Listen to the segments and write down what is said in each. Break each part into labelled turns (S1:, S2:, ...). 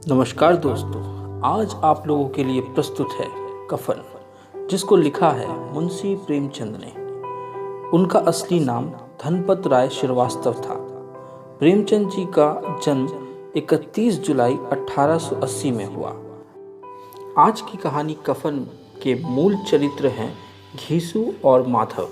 S1: नमस्कार दोस्तों, आज आप लोगों के लिए प्रस्तुत है कफन, जिसको लिखा है मुंशी प्रेमचंद ने। उनका असली नाम धनपत राय श्रीवास्तव था। प्रेमचंद जी का जन्म 31 जुलाई 1880 में हुआ। आज की कहानी कफन के मूल चरित्र हैं घीसू और माधव,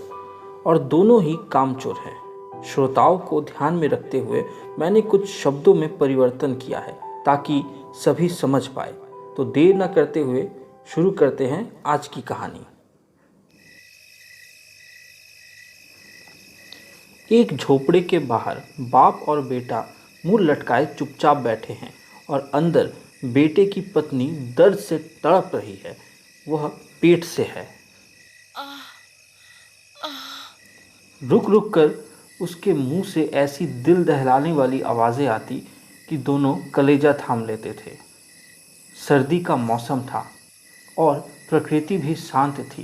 S1: और दोनों ही कामचोर हैं। श्रोताओं को ध्यान में रखते हुए मैंने कुछ शब्दों में परिवर्तन किया है ताकि सभी समझ पाए। तो देर न करते हुए शुरू करते हैं आज की कहानी। एक झोपड़े के बाहर बाप और बेटा मुंह लटकाए चुपचाप बैठे हैं, और अंदर बेटे की पत्नी दर्द से तड़प रही है। वह पेट से है। रुक रुक कर उसके मुंह से ऐसी दिल दहलाने वाली आवाज़ें आती कि दोनों कलेजा थाम लेते थे। सर्दी का मौसम था और प्रकृति भी शांत थी।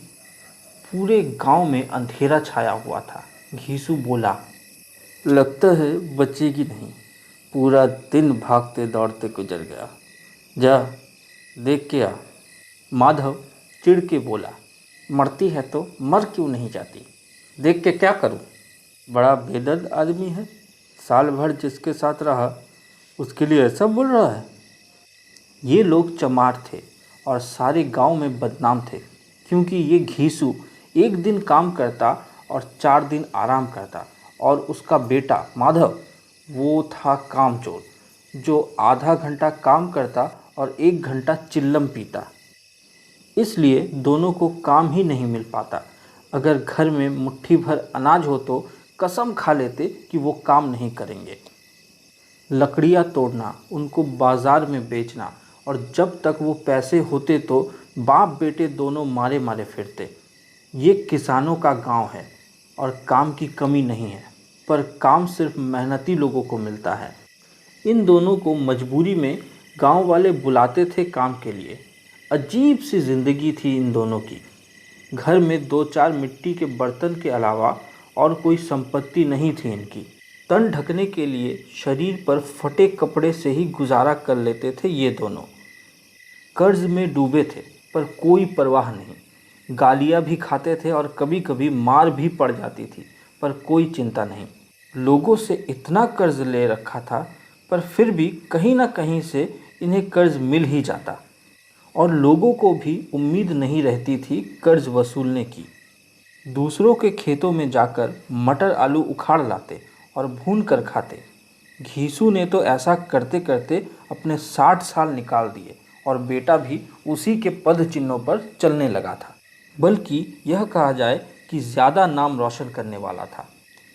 S1: पूरे गांव में अंधेरा छाया हुआ था। घीसू बोला, लगता है बचेगी नहीं। पूरा दिन भागते दौड़ते गुजर गया। जा देख के आ। माधव चिढ़ के बोला, मरती है तो मर क्यों नहीं जाती? देख के क्या करूं? बड़ा बेदर्द आदमी है। साल भर जिसके साथ रहा उसके लिए ऐसा बोल रहा है। ये लोग चमार थे और सारे गांव में बदनाम थे, क्योंकि ये घीसू एक दिन काम करता और 4 दिन आराम करता, और उसका बेटा माधव वो था कामचोर, जो आधा घंटा काम करता और 1 घंटा चिल्लम पीता। इसलिए दोनों को काम ही नहीं मिल पाता। अगर घर में मुट्ठी भर अनाज हो तो कसम खा लेते कि वो काम नहीं करेंगे। लकड़ियाँ तोड़ना, उनको बाज़ार में बेचना, और जब तक वो पैसे होते तो बाप बेटे दोनों मारे मारे फिरते। ये किसानों का गांव है और काम की कमी नहीं है, पर काम सिर्फ मेहनती लोगों को मिलता है। इन दोनों को मजबूरी में गांव वाले बुलाते थे काम के लिए। अजीब सी ज़िंदगी थी इन दोनों की। घर में 2-4 मिट्टी के बर्तन के अलावा और कोई संपत्ति नहीं थी इनकी। तन ढकने के लिए शरीर पर फटे कपड़े से ही गुजारा कर लेते थे ये दोनों। कर्ज में डूबे थे पर कोई परवाह नहीं। गालियाँ भी खाते थे और कभी कभी मार भी पड़ जाती थी, पर कोई चिंता नहीं। लोगों से इतना कर्ज ले रखा था, पर फिर भी कहीं ना कहीं से इन्हें कर्ज मिल ही जाता, और लोगों को भी उम्मीद नहीं रहती थी कर्ज वसूलने की। दूसरों के खेतों में जाकर मटर आलू उखाड़ लाते और भून कर खाते। घीसू ने तो ऐसा करते करते अपने 60 साल निकाल दिए, और बेटा भी उसी के पद चिन्हों पर चलने लगा था। बल्कि यह कहा जाए कि ज़्यादा नाम रोशन करने वाला था।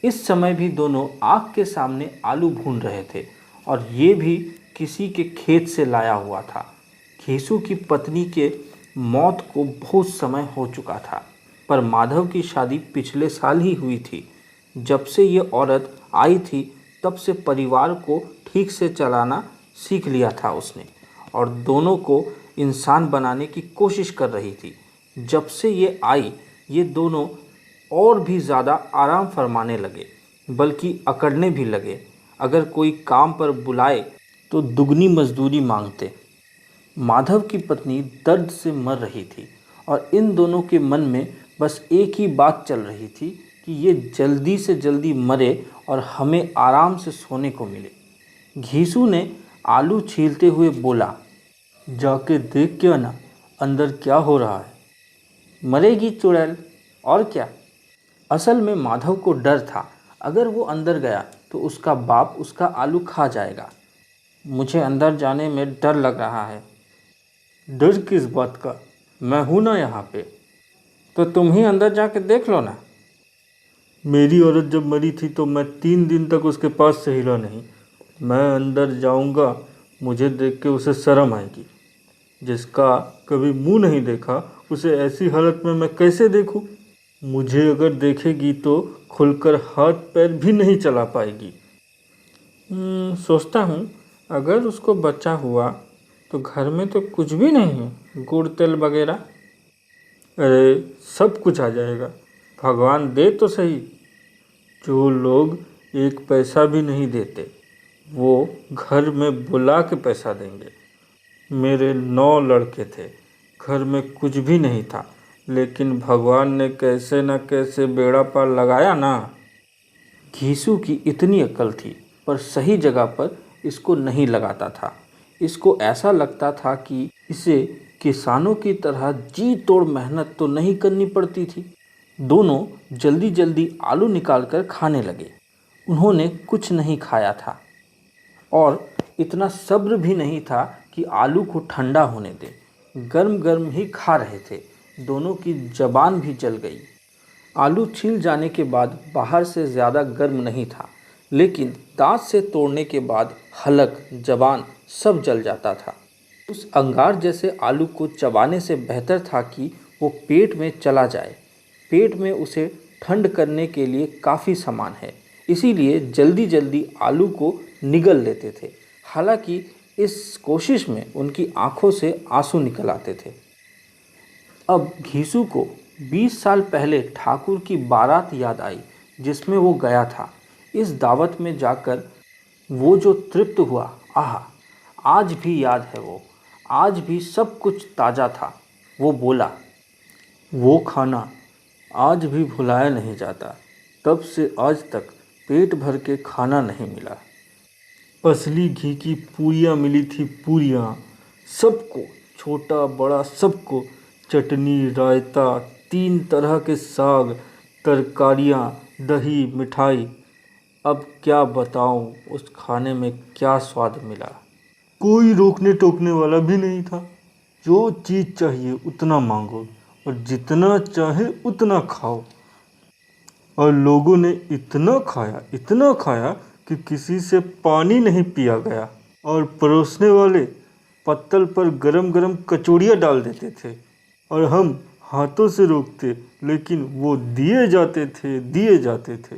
S1: इस समय भी दोनों आँख के सामने आलू भून रहे थे, और ये भी किसी के खेत से लाया हुआ था। घीसू की पत्नी के मौत को बहुत समय हो चुका था, पर माधव की शादी पिछले साल ही हुई थी। जब से ये औरत आई थी तब से परिवार को ठीक से चलाना सीख लिया था उसने, और दोनों को इंसान बनाने की कोशिश कर रही थी। जब से ये आई, ये दोनों और भी ज़्यादा आराम फरमाने लगे, बल्कि अकड़ने भी लगे। अगर कोई काम पर बुलाए तो दुगनी मजदूरी मांगते। माधव की पत्नी दर्द से मर रही थी, और इन दोनों के मन में बस एक ही बात चल रही थी कि ये जल्दी से जल्दी मरे और हमें आराम से सोने को मिले। घीसू ने आलू छीलते हुए बोला, जाके देख क्या ना, अंदर क्या हो रहा है। मरेगी चुड़ैल, और क्या। असल में माधव को डर था, अगर वो अंदर गया तो उसका बाप उसका आलू खा जाएगा। मुझे अंदर जाने में डर लग रहा है। डर किस बात का? मैं हूँ ना यहाँ पे। तो तुम ही अंदर जाके देख लो ना। मेरी औरत जब मरी थी तो मैं 3 दिन तक उसके पास से हिला नहीं। मैं अंदर जाऊंगा, मुझे देख के उसे शर्म आएगी। जिसका कभी मुंह नहीं देखा उसे ऐसी हालत में मैं कैसे देखूं? मुझे अगर देखेगी तो खुलकर हाथ पैर भी नहीं चला पाएगी। सोचता हूँ अगर उसको बच्चा हुआ तो घर में तो कुछ भी नहीं है, गुड़ तेल वगैरह। अरे सब कुछ आ जाएगा, भगवान दे तो सही। जो लोग 1 पैसा भी नहीं देते वो घर में बुला के पैसा देंगे। मेरे 9 लड़के थे, घर में कुछ भी नहीं था, लेकिन भगवान ने कैसे न कैसे बेड़ा पार लगाया ना। घीसू की इतनी अक्ल थी, पर सही जगह पर इसको नहीं लगाता था। इसको ऐसा लगता था कि इसे किसानों की तरह जी तोड़ मेहनत तो नहीं करनी पड़ती थी। दोनों जल्दी जल्दी आलू निकालकर खाने लगे। उन्होंने कुछ नहीं खाया था और इतना सब्र भी नहीं था कि आलू को ठंडा होने दें। गर्म गर्म ही खा रहे थे। दोनों की जबान भी जल गई। आलू छिल जाने के बाद बाहर से ज़्यादा गर्म नहीं था, लेकिन दांत से तोड़ने के बाद हलक, जबान सब जल जाता था। उस अंगार जैसे आलू को चबाने से बेहतर था कि वो पेट में चला जाए। पेट में उसे ठंड करने के लिए काफ़ी सामान है, इसीलिए जल्दी जल्दी आलू को निगल लेते थे। हालांकि इस कोशिश में उनकी आंखों से आंसू निकल आते थे। अब घीसू को 20 साल पहले ठाकुर की बारात याद आई, जिसमें वो गया था। इस दावत में जाकर वो जो तृप्त हुआ, आहा, आज भी याद है वो। आज भी सब कुछ ताज़ा था। वो बोला, वो खाना आज भी भुलाया नहीं जाता। तब से आज तक पेट भर के खाना नहीं मिला। असली घी की पूरियाँ मिली थी, पूरियाँ सबको, छोटा बड़ा सबको। चटनी, रायता, 3 तरह के साग, तरकारियाँ, दही, मिठाई। अब क्या बताऊँ उस खाने में क्या स्वाद मिला। कोई रोकने टोकने वाला भी नहीं था। जो चीज़ चाहिए उतना मांगो और जितना चाहे उतना खाओ। और लोगों ने इतना खाया कि किसी से पानी नहीं पिया गया। और परोसने वाले पत्तल पर गरम गरम कचौड़ियाँ डाल देते थे और हम हाथों से रोकते, लेकिन वो दिए जाते थे।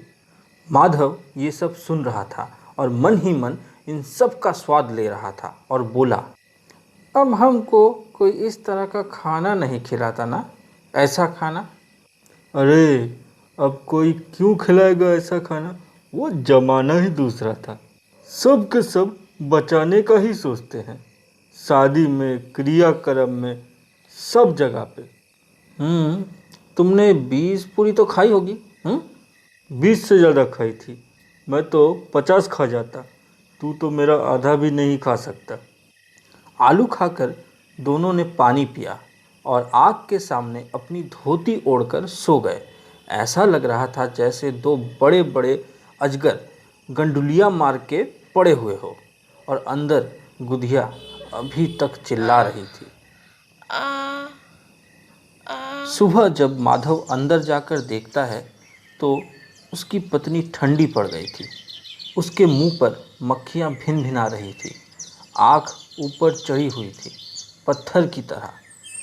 S1: माधव ये सब सुन रहा था और मन ही मन इन सब का स्वाद ले रहा था और बोला, अब हमको कोई इस तरह का खाना नहीं खिलाता ना, ऐसा खाना। अरे, अब कोई क्यों खिलाएगा ऐसा खाना। वो जमाना ही दूसरा था। सब के सब बचाने का ही सोचते हैं। शादी में, क्रियाक्रम में, सब जगह पे। तुमने 20 पूरी तो खाई होगी। 20 से ज़्यादा खाई थी। मैं तो 50 खा जाता। तू तो मेरा आधा भी नहीं खा सकता। आलू खाकर दोनों ने पानी पिया और आग के सामने अपनी धोती ओढ़कर सो गए। ऐसा लग रहा था जैसे 2 बड़े बड़े अजगर गंडुलियाँ मार के पड़े हुए हो और अंदर गुधिया अभी तक चिल्ला रही थी। सुबह जब माधव अंदर जाकर देखता है तो उसकी पत्नी ठंडी पड़ गई थी। उसके मुंह पर मक्खियाँ भिन भिना रही थी। आँख ऊपर चढ़ी हुई थी, पत्थर की तरह।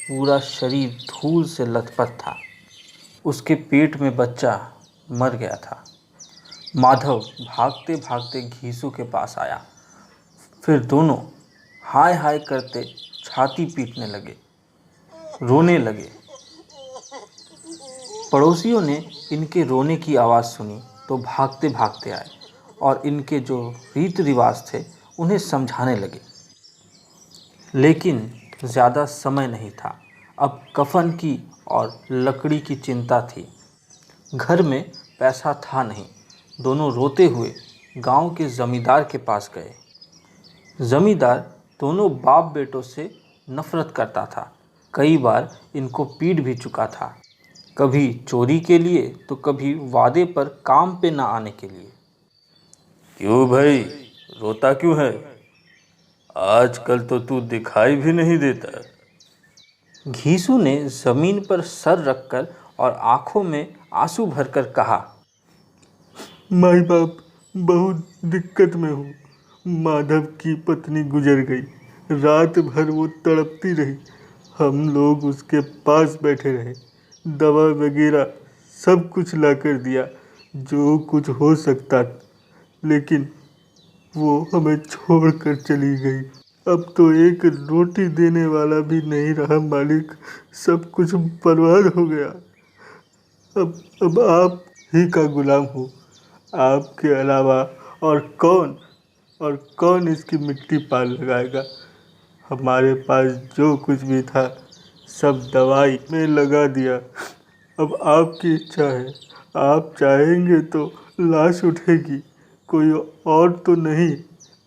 S1: पूरा शरीर धूल से लथपथ था। उसके पेट में बच्चा मर गया था। माधव भागते भागते घीसू के पास आया। फिर दोनों हाय हाय करते छाती पीटने लगे, रोने लगे। पड़ोसियों ने इनके रोने की आवाज़ सुनी तो भागते भागते आए और इनके जो रीति रिवाज थे उन्हें समझाने लगे। लेकिन ज़्यादा समय नहीं था। अब कफन की और लकड़ी की चिंता थी। घर में पैसा था नहीं। दोनों रोते हुए गांव के ज़मींदार के पास गए। ज़मींदार दोनों बाप बेटों से नफ़रत करता था। कई बार इनको पीट भी चुका था, कभी चोरी के लिए तो कभी वादे पर काम पे ना आने के लिए। क्यों भाई, रोता क्यों है? आजकल तो तू दिखाई भी नहीं देता। घीसू ने ज़मीन पर सर रखकर और आंखों में आंसू भरकर कहा, माई बाप बहुत दिक्कत में हूँ। माधव की पत्नी गुजर गई। रात भर वो तड़पती रही। हम लोग उसके पास बैठे रहे। दवा वगैरह सब कुछ ला कर दिया, जो कुछ हो सकता, लेकिन वो हमें छोड़ कर चली गई। अब तो एक रोटी देने वाला भी नहीं रहा मालिक। सब कुछ बर्बाद हो गया। अब आप ही का गुलाम हूँ। आपके अलावा और कौन इसकी मिट्टी पार लगाएगा।
S2: हमारे पास जो कुछ भी था सब दवाई में लगा दिया। अब आपकी इच्छा है, आप चाहेंगे तो लाश उठेगी, कोई और तो नहीं।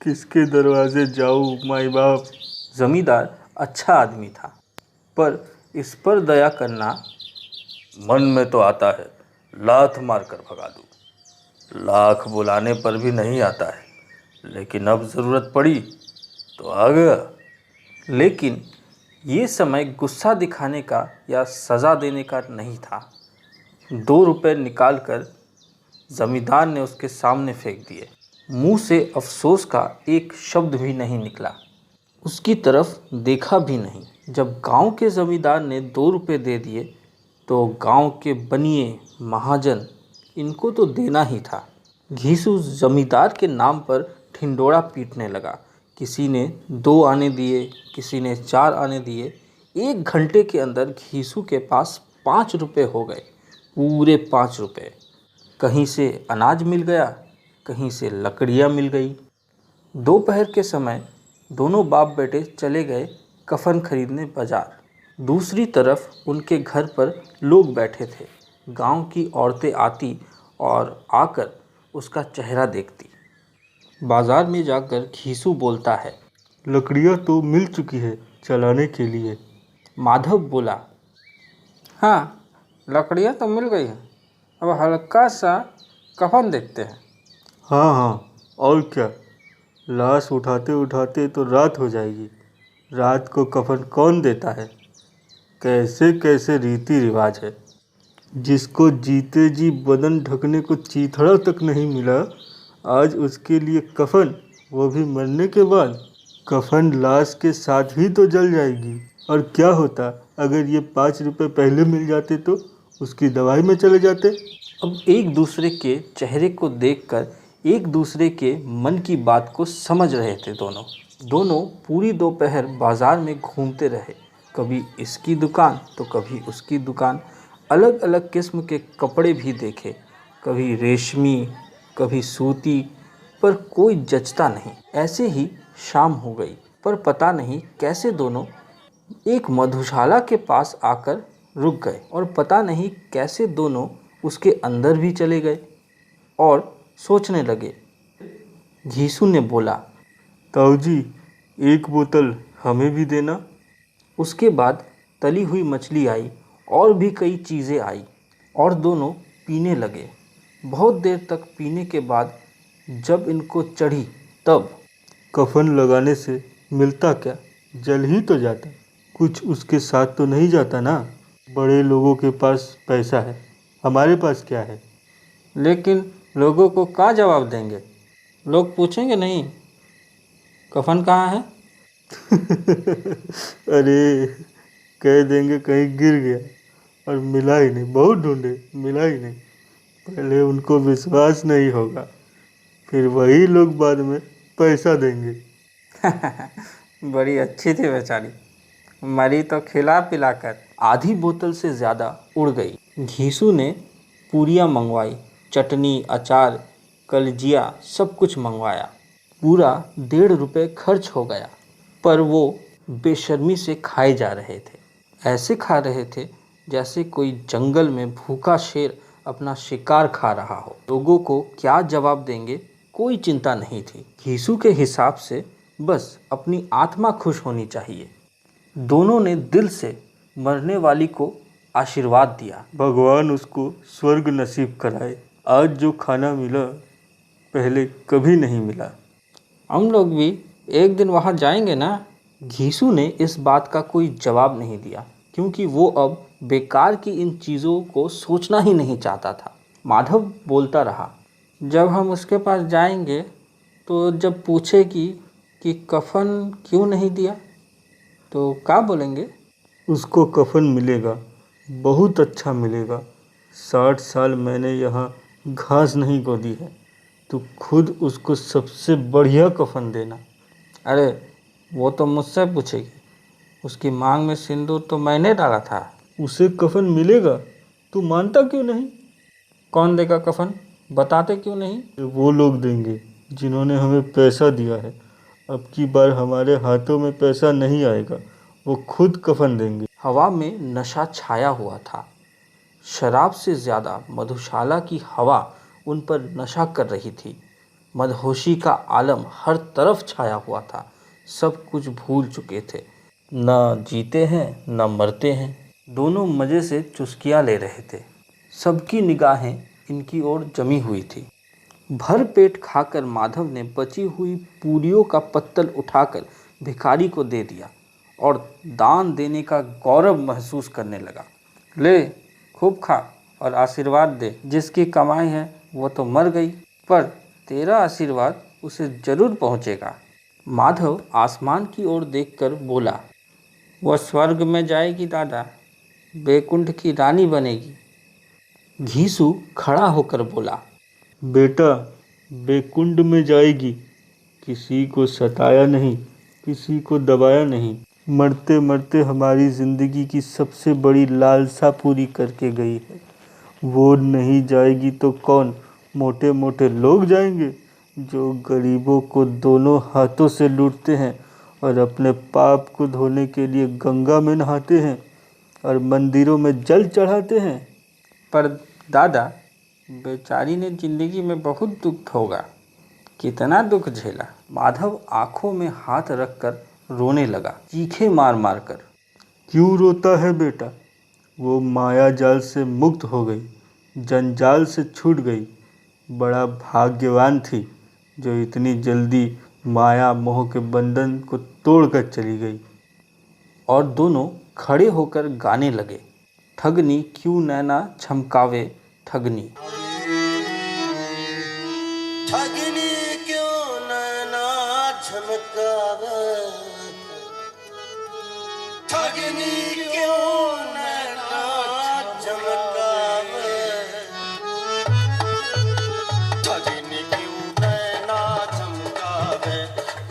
S2: किसके दरवाजे जाऊँ माई बाप।
S1: जमींदार अच्छा आदमी था, पर इस पर दया करना मन में तो आता है, लात मार कर भगा दूँ। लाख बुलाने पर भी नहीं आता है, लेकिन अब ज़रूरत पड़ी तो आ गया। लेकिन ये समय गुस्सा दिखाने का या सज़ा देने का नहीं था। 2 रुपए निकालकर जमींदार ने उसके सामने फेंक दिए। मुंह से अफसोस का एक शब्द भी नहीं निकला, उसकी तरफ देखा भी नहीं। जब गांव के जमींदार ने 2 रुपए दे दिए तो गांव के बनिए महाजन इनको तो देना ही था। घीसू जमींदार के नाम पर ठिंडोरा पीटने लगा। किसी ने 2 आने दिए, किसी ने 4 आने दिए। 1 घंटे के अंदर घीसू के पास 5 रुपए हो गए, पूरे 5 रुपए। कहीं से अनाज मिल गया, कहीं से लकड़ियाँ मिल गई। दोपहर के समय दोनों बाप बेटे चले गए कफन खरीदने बाजार। दूसरी तरफ उनके घर पर लोग बैठे थे। गांव की औरतें आती और आकर उसका चेहरा देखती। बाजार में जाकर घीसू बोलता है,
S2: लकड़ियाँ तो मिल चुकी है चलाने के लिए।
S1: माधव बोला, हाँ लकड़ियाँ तो मिल गई हैं, अब हल्का सा कफन देखते हैं।
S2: हाँ हाँ, और क्या, लाश उठाते उठाते तो रात हो जाएगी। रात को कफन कौन देता है। कैसे कैसे रीति रिवाज है। जिसको जीते जी बदन ढकने को चीथड़ा तक नहीं मिला, आज उसके लिए कफन, वो भी मरने के बाद। कफन लाश के साथ ही तो जल जाएगी। और क्या होता अगर ये 5 रुपए पहले मिल जाते तो उसकी दवाई में चले जाते।
S1: अब एक दूसरे के चेहरे को देखकर एक दूसरे के मन की बात को समझ रहे थे। दोनों पूरी दोपहर बाजार में घूमते रहे। कभी इसकी दुकान तो कभी उसकी दुकान। अलग अलग किस्म के कपड़े भी देखे, कभी रेशमी कभी सूती, पर कोई जचता नहीं। ऐसे ही शाम हो गई, पर पता नहीं कैसे दोनों एक मधुशाला के पास आकर रुक गए, और पता नहीं कैसे दोनों उसके अंदर भी चले गए और सोचने लगे। घीसू ने बोला,
S2: ताऊ जी, एक बोतल हमें भी देना।
S1: उसके बाद तली हुई मछली आई और भी कई चीज़ें आई और दोनों पीने लगे। बहुत देर तक पीने के बाद जब इनको चढ़ी तब,
S2: कफन लगाने से मिलता क्या, जल ही तो जाता। कुछ उसके साथ तो नहीं जाता ना। बड़े लोगों के पास पैसा है, हमारे पास क्या है।
S1: लेकिन लोगों को क्या जवाब देंगे? लोग पूछेंगे नहीं कफन कहाँ है।
S2: अरे, कह देंगे कहीं गिर गया और मिला ही नहीं, बहुत ढूंढे मिला ही नहीं। पहले उनको विश्वास नहीं होगा, फिर वही लोग बाद में पैसा देंगे।
S1: बड़ी अच्छी थी बेचारी, मरी तो खिला पिलाकर। आधी बोतल से ज़्यादा उड़ गई। घीसू ने पूरियाँ मंगवाई, चटनी, अचार, कलजिया सब कुछ मंगवाया। पूरा 1.5 रुपए खर्च हो गया, पर वो बेशर्मी से खाए जा रहे थे। ऐसे खा रहे थे जैसे कोई जंगल में भूखा शेर अपना शिकार खा रहा हो। लोगों को क्या जवाब देंगे कोई चिंता नहीं थी। घीसू के हिसाब से बस अपनी आत्मा खुश होनी चाहिए। दोनों ने दिल से मरने वाली को आशीर्वाद दिया।
S2: भगवान उसको स्वर्ग नसीब कराए। आज जो खाना मिला पहले कभी नहीं मिला।
S1: हम लोग भी एक दिन वहाँ जाएंगे ना। घीसू ने इस बात का कोई जवाब नहीं दिया, क्योंकि वो अब बेकार की इन चीज़ों को सोचना ही नहीं चाहता था। माधव बोलता रहा, जब हम उसके पास जाएंगे तो जब पूछेगी कि कफन क्यों नहीं दिया तो क्या बोलेंगे?
S2: उसको कफन मिलेगा, बहुत अच्छा मिलेगा। 60 साल मैंने यहाँ घास नहीं गोदी है, तो खुद उसको सबसे बढ़िया कफन देना।
S1: अरे वो तो मुझसे पूछेगी, उसकी मांग में सिंदूर तो मैंने डाला था।
S2: उसे कफन मिलेगा, तू मानता क्यों नहीं।
S1: कौन देगा कफन, बताते क्यों नहीं?
S2: वो लोग देंगे जिन्होंने हमें पैसा दिया है। अब की बार हमारे हाथों में पैसा नहीं आएगा, वो खुद कफन देंगे।
S1: हवा में नशा छाया हुआ था। शराब से ज़्यादा मधुशाला की हवा उन पर नशा कर रही थी। मदहोशी का आलम हर तरफ छाया हुआ था। सब कुछ भूल चुके थे। ना जीते हैं ना मरते हैं। दोनों मज़े से चुस्कियाँ ले रहे थे। सबकी निगाहें इनकी ओर जमी हुई थी। भर पेट खाकर माधव ने बची हुई पूरियों का पत्तल उठाकर भिखारी को दे दिया और दान देने का गौरव महसूस करने लगा। ले, खूब खा और आशीर्वाद दे। जिसकी कमाई है वो तो मर गई, पर तेरा आशीर्वाद उसे जरूर पहुँचेगा। माधव आसमान की ओर देखकर बोला, वह स्वर्ग में जाएगी दादा, बैकुंठ की रानी बनेगी। घीसू खड़ा होकर बोला,
S2: बेटा, बैकुंठ में जाएगी। किसी को सताया नहीं, किसी को दबाया नहीं। मरते मरते हमारी ज़िंदगी की सबसे बड़ी लालसा पूरी करके गई है। वो नहीं जाएगी तो कौन? मोटे मोटे लोग जाएंगे जो गरीबों को दोनों हाथों से लूटते हैं और अपने पाप को धोने के लिए गंगा में नहाते हैं और मंदिरों में जल चढ़ाते हैं।
S1: पर दादा, बेचारी ने जिंदगी में बहुत दुख होगा। कितना दुख झेला। माधव आंखों में हाथ रखकर रोने लगा, चीखे मार मार कर।
S2: क्यों रोता है बेटा? वो माया जाल से मुक्त हो गई, जंजाल से छूट गई। बड़ा भाग्यवान थी जो इतनी जल्दी माया मोह के बंधन को तोड़कर चली गई।
S1: और दोनों खड़े होकर गाने लगे, ठगनी क्यों नैना छमकावे ठगनी।
S3: ठगनी क्यों नैना झमकावे, ठगनी क्यों नैना झमकावे, ठगनी क्यों नैना झमकावे,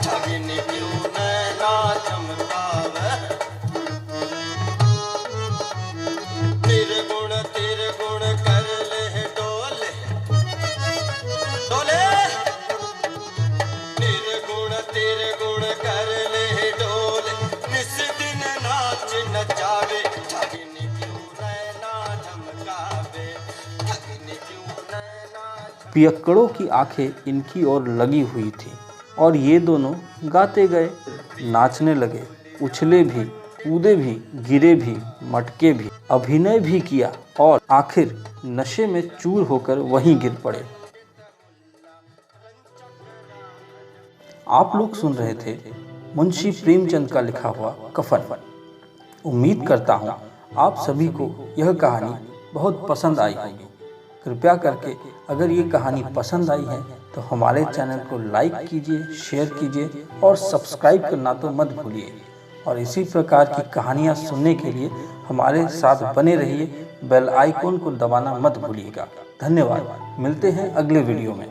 S3: ठगनी क्यों नैना झमकावे। निर्गुण कर ले डोले, डोले निर्गुण कर ले डोले, निस दिन नाच नचावे। ठगनी क्यों नैना झमकावे, ठगनी क्यों नैना।
S1: पियक्कड़ों की आंखें इनकी ओर लगी हुई थी और ये दोनों गाते गए, नाचने लगे, उछले भी, कूदे भी, गिरे भी, मटके भी, अभिनय भी किया और आखिर नशे में चूर होकर वहीं गिर पड़े। आप लोग सुन रहे थे मुंशी प्रेमचंद का लिखा हुआ कफन। उम्मीद करता हूँ आप सभी को यह कहानी बहुत पसंद आई होगी। कृपया करके अगर ये कहानी पसंद आई है तो हमारे चैनल को लाइक कीजिए, शेयर कीजिए और सब्सक्राइब करना तो मत भूलिए। और इसी प्रकार की कहानियाँ सुनने के लिए हमारे साथ बने रहिए। बेल आइकॉन को दबाना मत भूलिएगा। धन्यवाद। मिलते हैं अगले वीडियो में।